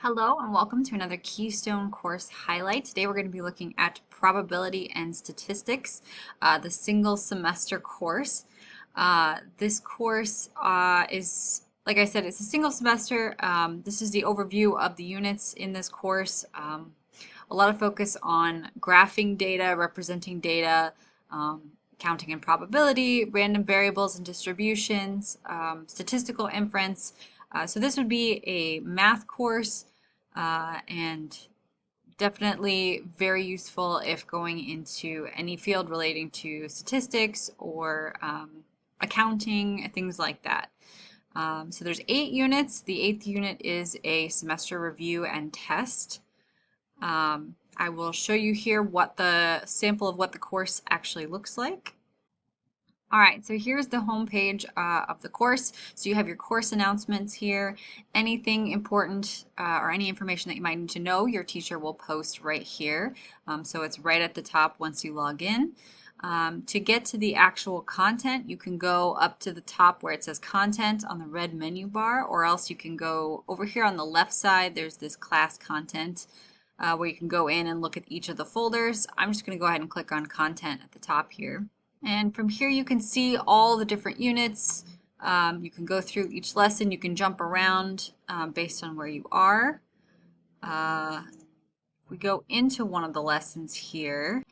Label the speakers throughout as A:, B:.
A: Hello and welcome to another Keystone course highlight. Today we're going to be looking at probability and statistics, the single semester course. This course is, like I said, it's a single semester. This is the overview of the units in this course. A lot of focus on graphing data, representing data, counting and probability, random variables and distributions, statistical inference. So this would be a math course and definitely very useful if going into any field relating to statistics or accounting, things like that. So there's 8 units. The 8th unit is a semester review and test. I will show you here what the sample of what the course actually looks like. All right, so here's the home page of the course. So you have your course announcements here. Anything important or any information that you might need to know, your teacher will post right here. So it's right at the top once you log in. To get to the actual content, you can go up to the top where it says content on the red menu bar, or else you can go over here on the left side. There's this class content where you can go in and look at each of the folders. I'm just going to go ahead and click on content at the top here. And from here you can see all the different units. You can go through each lesson. You can jump around based on where you are. We go into one of the lessons here.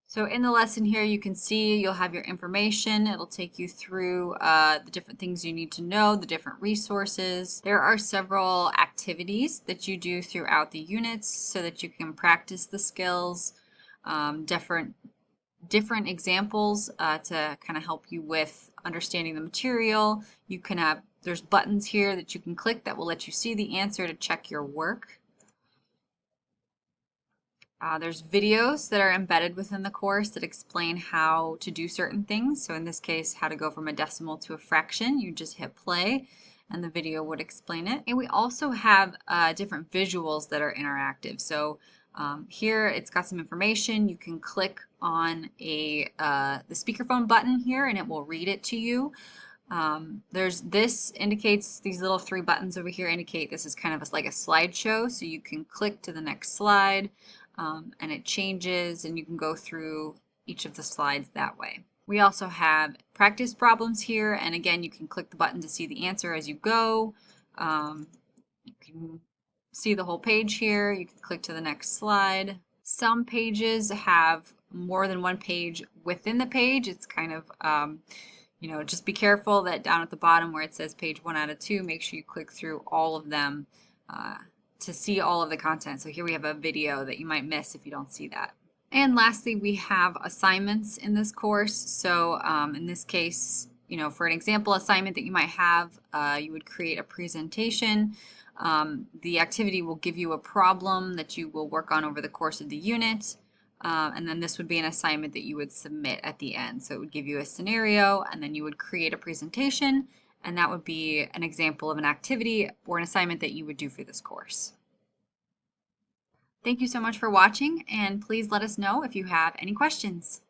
A: So in the lesson here you can see you'll have your information. It'll take you through the different things you need to know, the different resources. There are several activities that you do throughout the units so that you can practice the skills, different examples to kind of help you with understanding the material. You can have, there's buttons here that you can click that will let you see the answer to check your work. There's videos that are embedded within the course that explain how to do certain things. So in this case, how to go from a decimal to a fraction. You just hit play and the video would explain it. And we also have different visuals that are interactive. So here it's got some information. You can click on the speakerphone button here and it will read it to you. This indicates, these little 3 buttons over here indicate this is kind of like a slideshow, so you can click to the next slide and it changes and you can go through each of the slides that way. We also have practice problems here, and again you can click the button to see the answer as you go. You can see the whole page here. You can click to the next slide. Some pages have more than one page within the page. It's kind of just be careful that down at the bottom where it says page 1 out of 2, make sure you click through all of them to see all of the content. So here we have a video that you might miss if you don't see that. And lastly, we have assignments in this course. So in this case, for an example assignment that you might have, you would create a presentation. The activity will give you a problem that you will work on over the course of the unit. And then this would be an assignment that you would submit at the end. So it would give you a scenario and then you would create a presentation, and that would be an example of an activity or an assignment that you would do for this course. Thank you so much for watching, and please let us know if you have any questions.